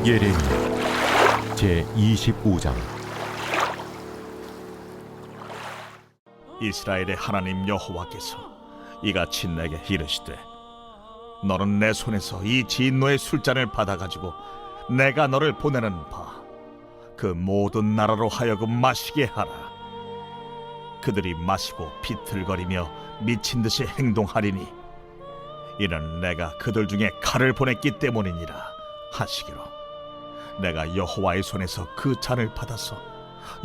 예레미야 제25장. 이스라엘의 하나님 여호와께서 이같이 내게 이르시되, 너는 내 손에서 이 진노의 술잔을 받아가지고 내가 너를 보내는 바 그 모든 나라로 하여금 마시게 하라. 그들이 마시고 비틀거리며 미친 듯이 행동하리니 이는 내가 그들 중에 칼을 보냈기 때문이니라 하시기로, 내가 여호와의 손에서 그 잔을 받아서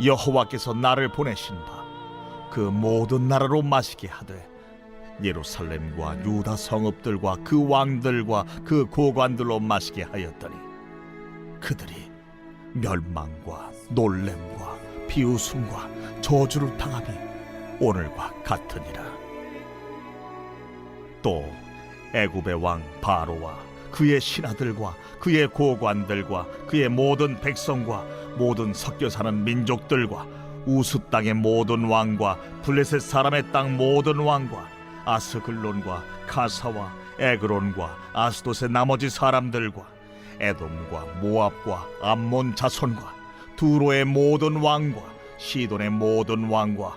여호와께서 나를 보내신 바 그 모든 나라로 마시게 하되, 예루살렘과 유다 성읍들과 그 왕들과 그 고관들로 마시게 하였더니 그들이 멸망과 놀램과 비웃음과 저주를 당함이 오늘과 같으니라. 또 애굽의 왕 바로와 그의 신하들과 그의 고관들과 그의 모든 백성과 모든 섞여 사는 민족들과 우스 땅의 모든 왕과 블레셋 사람의 땅 모든 왕과 아스글론과 가사와 에그론과 아스돗의 나머지 사람들과 에돔과 모압과 암몬 자손과 두로의 모든 왕과 시돈의 모든 왕과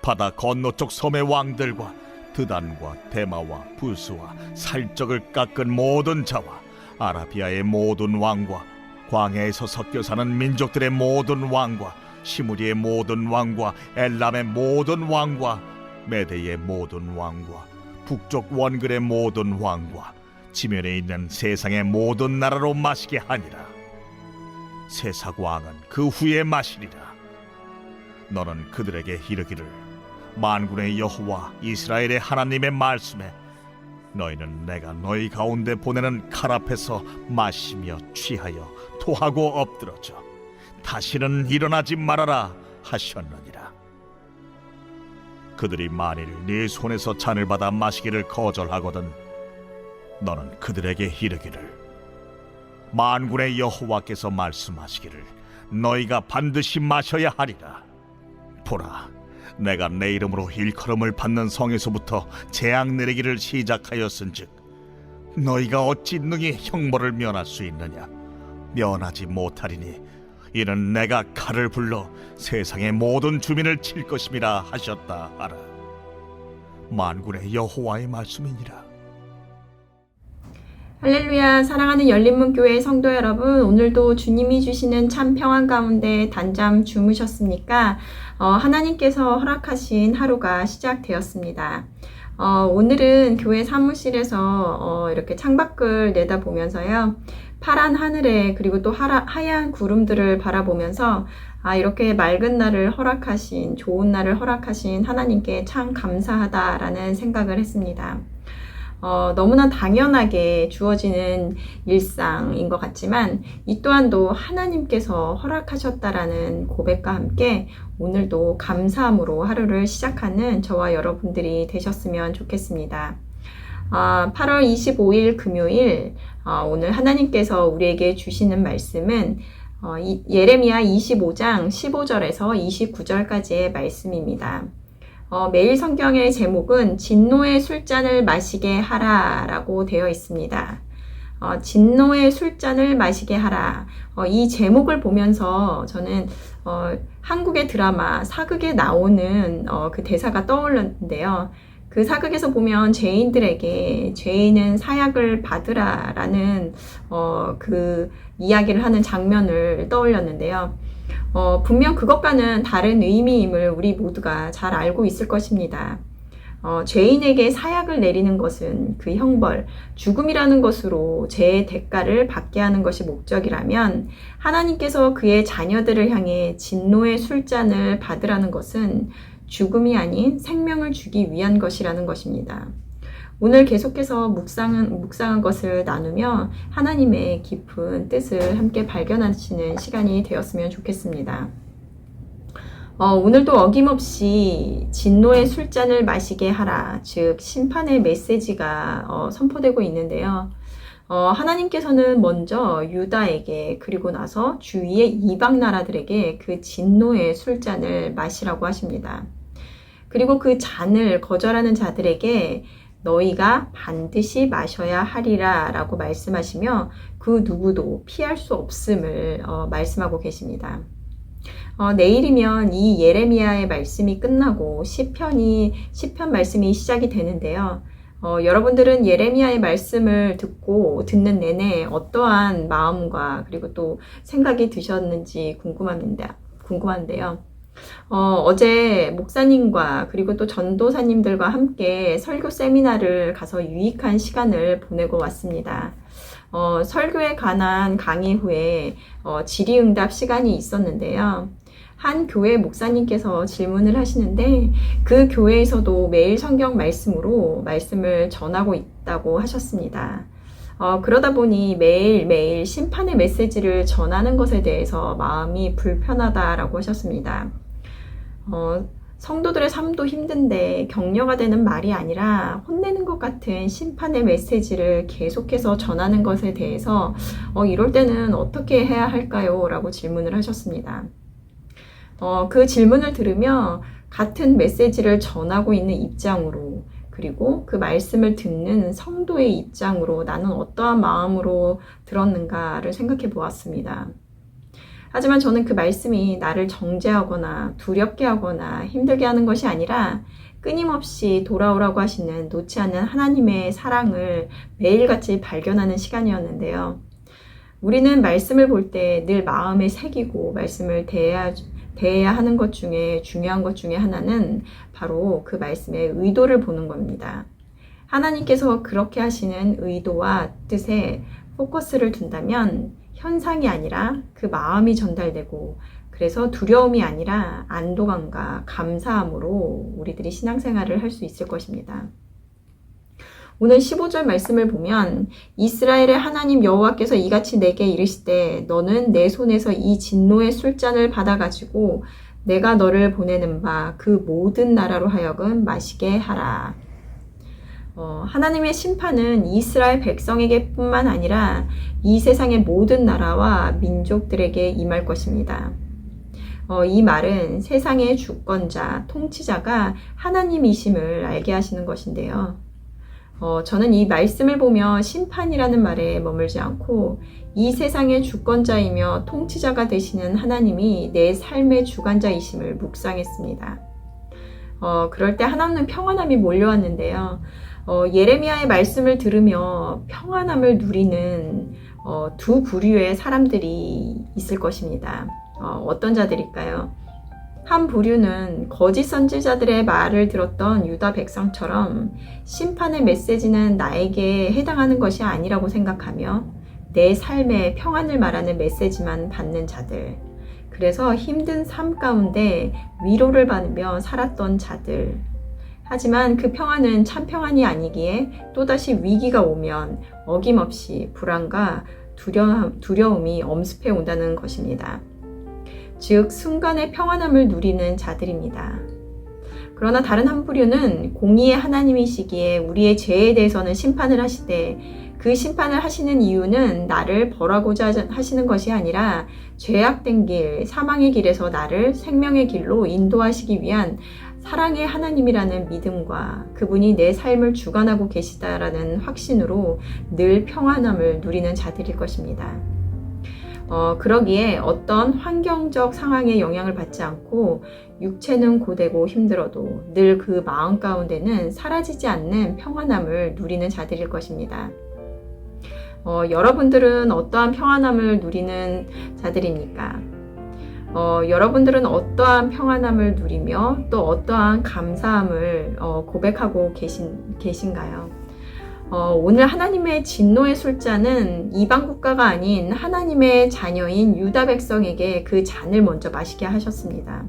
바다 건너쪽 섬의 왕들과 드단과 데마와 부스와 살적을 깎은 모든 자와 아라비아의 모든 왕과 광야에서 섞여 사는 민족들의 모든 왕과 시무리의 모든 왕과 엘람의 모든 왕과 메대의 모든 왕과 북쪽 원글의 모든 왕과 지면에 있는 세상의 모든 나라로 마시게 하니라. 세상 왕은 그 후에 마시리라. 너는 그들에게 이르기를, 만군의 여호와 이스라엘의 하나님의 말씀에 너희는 내가 너희 가운데 보내는 칼 앞에서 마시며 취하여 토하고 엎드러져 다시는 일어나지 말아라 하셨느니라. 그들이 만일 네 손에서 잔을 받아 마시기를 거절하거든 너는 그들에게 이르기를, 만군의 여호와께서 말씀하시기를 너희가 반드시 마셔야 하리라. 보라, 내가 내 이름으로 일컬음을 받는 성에서부터 재앙 내리기를 시작하였은즉 너희가 어찌 능히 형벌을 면할 수 있느냐? 면하지 못하리니 이는 내가 칼을 불러 세상의 모든 주민을 칠 것임이라 하셨다 하라. 만군의 여호와의 말씀이니라. 할렐루야. 사랑하는 열린문교회 성도 여러분, 오늘도 주님이 주시는 참 평안 가운데 단잠 주무셨습니까? 하나님께서 허락하신 하루가 시작되었습니다. 오늘은 교회 사무실에서 이렇게 창밖을 내다보면서요, 파란 하늘에 그리고 또 하얀 구름들을 바라보면서 이렇게 맑은 날을 허락하신, 좋은 날을 허락하신 하나님께 참 감사하다라는 생각을 했습니다. 너무나 당연하게 주어지는 일상인 것 같지만 이 또한도 하나님께서 허락하셨다라는 고백과 함께 오늘도 감사함으로 하루를 시작하는 저와 여러분들이 되셨으면 좋겠습니다. 8월 25일 금요일, 오늘 하나님께서 우리에게 주시는 말씀은 예레미야 25장 15절에서 29절까지의 말씀입니다. 매일 성경의 제목은 진노의 술잔을 마시게 하라 라고 되어 있습니다. 진노의 술잔을 마시게 하라. 이 제목을 보면서 저는 한국의 드라마 사극에 나오는 그 대사가 떠올랐는데요. 그 사극에서 보면 죄인들에게 죄인은 사약을 받으라 라는 그 이야기를 하는 장면을 떠올렸는데요. 분명 그것과는 다른 의미임을 우리 모두가 잘 알고 있을 것입니다. 죄인에게 사약을 내리는 것은 그 형벌, 죽음이라는 것으로 죄의 대가를 받게 하는 것이 목적이라면 하나님께서 그의 자녀들을 향해 진노의 술잔을 받으라는 것은 죽음이 아닌 생명을 주기 위한 것이라는 것입니다. 오늘 계속해서 묵상한 것을 나누며 하나님의 깊은 뜻을 함께 발견하시는 시간이 되었으면 좋겠습니다. 오늘도 어김없이 진노의 술잔을 마시게 하라, 즉 심판의 메시지가 선포되고 있는데요. 하나님께서는 먼저 유다에게 그리고 나서 주위의 이방 나라들에게 그 진노의 술잔을 마시라고 하십니다. 그리고 그 잔을 거절하는 자들에게 너희가 반드시 마셔야 하리라 라고 말씀하시며 그 누구도 피할 수 없음을 말씀하고 계십니다. 내일이면 이 예레미야의 말씀이 끝나고 시편 말씀이 시작이 되는데요. 여러분들은 예레미야의 말씀을 듣는 내내 어떠한 마음과 그리고 또 생각이 드셨는지 궁금한데요. 어제 목사님과 그리고 또 전도사님들과 함께 설교 세미나를 가서 유익한 시간을 보내고 왔습니다. 설교에 관한 강의 후에 질의응답 시간이 있었는데요. 한 교회 목사님께서 질문을 하시는데 그 교회에서도 매일 성경 말씀으로 말씀을 전하고 있다고 하셨습니다. 그러다 보니 매일매일 심판의 메시지를 전하는 것에 대해서 마음이 불편하다라고 하셨습니다. 성도들의 삶도 힘든데 격려가 되는 말이 아니라 혼내는 것 같은 심판의 메시지를 계속해서 전하는 것에 대해서 이럴 때는 어떻게 해야 할까요? 라고 질문을 하셨습니다. 그 질문을 들으며 같은 메시지를 전하고 있는 입장으로 그리고 그 말씀을 듣는 성도의 입장으로 나는 어떠한 마음으로 들었는가를 생각해 보았습니다. 하지만 저는 그 말씀이 나를 정죄하거나 두렵게 하거나 힘들게 하는 것이 아니라 끊임없이 돌아오라고 하시는 놓지 않는 하나님의 사랑을 매일같이 발견하는 시간이었는데요. 우리는 말씀을 볼 때 늘 마음에 새기고 말씀을 대해야 하는 것 중에 중요한 것 중에 하나는 바로 그 말씀의 의도를 보는 겁니다. 하나님께서 그렇게 하시는 의도와 뜻에 포커스를 둔다면 현상이 아니라 그 마음이 전달되고 그래서 두려움이 아니라 안도감과 감사함으로 우리들이 신앙생활을 할 수 있을 것입니다. 오늘 15절 말씀을 보면 이스라엘의 하나님 여호와께서 이같이 내게 이르시되 너는 내 손에서 이 진노의 술잔을 받아가지고 내가 너를 보내는 바 그 모든 나라로 하여금 마시게 하라. 하나님의 심판은 이스라엘 백성에게 뿐만 아니라 이 세상의 모든 나라와 민족들에게 임할 것입니다. 이 말은 세상의 주권자, 통치자가 하나님이심을 알게 하시는 것인데요. 저는 이 말씀을 보며 심판이라는 말에 머물지 않고 이 세상의 주권자이며 통치자가 되시는 하나님이 내 삶의 주관자이심을 묵상했습니다. 그럴 때 하나님은 평안함이 몰려왔는데요. 예레미야의 말씀을 들으며 평안함을 누리는 두 부류의 사람들이 있을 것입니다. 어떤 자들일까요? 한 부류는 거짓 선지자들의 말을 들었던 유다 백성처럼 심판의 메시지는 나에게 해당하는 것이 아니라고 생각하며 내 삶의 평안을 말하는 메시지만 받는 자들, 그래서 힘든 삶 가운데 위로를 받으며 살았던 자들. 하지만 그 평안은 참 평안이 아니기에 또다시 위기가 오면 어김없이 불안과 두려움이 엄습해 온다는 것입니다. 즉 순간의 평안함을 누리는 자들입니다. 그러나 다른 한 부류는 공의의 하나님이시기에 우리의 죄에 대해서는 심판을 하시되 그 심판을 하시는 이유는 나를 벌하고자 하시는 것이 아니라 죄악된 길, 사망의 길에서 나를 생명의 길로 인도하시기 위한 사랑의 하나님이라는 믿음과 그분이 내 삶을 주관하고 계시다라는 확신으로 늘 평안함을 누리는 자들일 것입니다. 그러기에 어떤 환경적 상황에 영향을 받지 않고 육체는 고되고 힘들어도 늘 그 마음 가운데는 사라지지 않는 평안함을 누리는 자들일 것입니다. 여러분들은 어떠한 평안함을 누리는 자들입니까? 여러분들은 어떠한 평안함을 누리며 또 어떠한 감사함을 고백하고 계신가요? 오늘 하나님의 진노의 술잔은 이방 국가가 아닌 하나님의 자녀인 유다 백성에게 그 잔을 먼저 마시게 하셨습니다.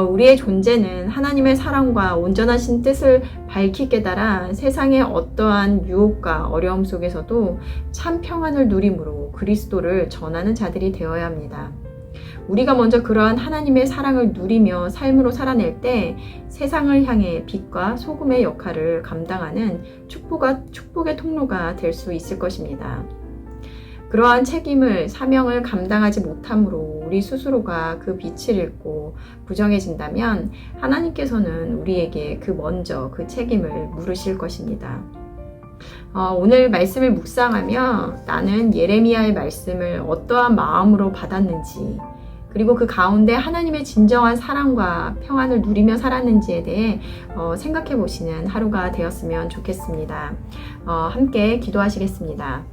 우리의 존재는 하나님의 사랑과 온전하신 뜻을 밝히 깨달아 세상의 어떠한 유혹과 어려움 속에서도 참 평안을 누림으로 그리스도를 전하는 자들이 되어야 합니다. 우리가 먼저 그러한 하나님의 사랑을 누리며 삶으로 살아낼 때 세상을 향해 빛과 소금의 역할을 감당하는 축복의 통로가 될 수 있을 것입니다. 그러한 책임을, 사명을 감당하지 못함으로 우리 스스로가 그 빛을 잃고 부정해진다면 하나님께서는 우리에게 그 책임을 물으실 것입니다. 오늘 말씀을 묵상하며 나는 예레미야의 말씀을 어떠한 마음으로 받았는지, 그리고 그 가운데 하나님의 진정한 사랑과 평안을 누리며 살았는지에 대해 생각해 보시는 하루가 되었으면 좋겠습니다. 함께 기도하시겠습니다.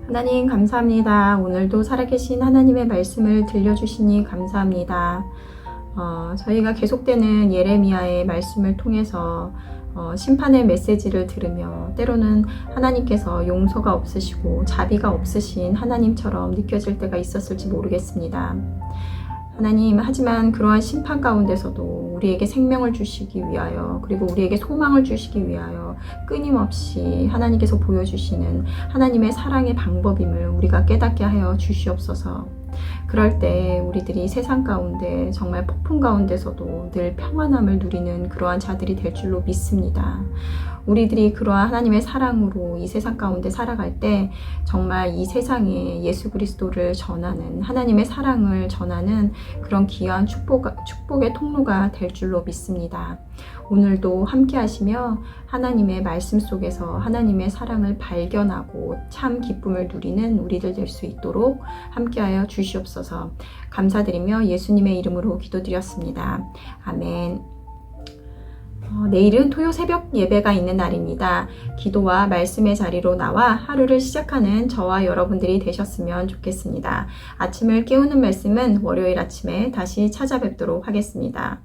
하나님 감사합니다. 오늘도 살아계신 하나님의 말씀을 들려주시니 감사합니다. 저희가 계속되는 예레미야의 말씀을 통해서 심판의 메시지를 들으며 때로는 하나님께서 용서가 없으시고 자비가 없으신 하나님처럼 느껴질 때가 있었을지 모르겠습니다. 하나님, 하지만 그러한 심판 가운데서도 우리에게 생명을 주시기 위하여, 그리고 우리에게 소망을 주시기 위하여 끊임없이 하나님께서 보여주시는 하나님의 사랑의 방법임을 우리가 깨닫게 하여 주시옵소서. 그럴 때 우리들이 세상 가운데 정말 폭풍 가운데서도 늘 평안함을 누리는 그러한 자들이 될 줄로 믿습니다. 우리들이 그러한 하나님의 사랑으로 이 세상 가운데 살아갈 때 정말 이 세상에 예수 그리스도를 전하는, 하나님의 사랑을 전하는 그런 귀한 축복의 통로가 될 줄로 믿습니다. 오늘도 함께 하시며 하나님의 말씀 속에서 하나님의 사랑을 발견하고 참 기쁨을 누리는 우리들 될 수 있도록 함께하여 주시옵소서. 감사드리며 예수님의 이름으로 기도드렸습니다. 아멘. 내일은 토요 새벽 예배가 있는 날입니다. 기도와 말씀의 자리로 나와 하루를 시작하는 저와 여러분들이 되셨으면 좋겠습니다. 아침을 깨우는 말씀은 월요일 아침에 다시 찾아뵙도록 하겠습니다.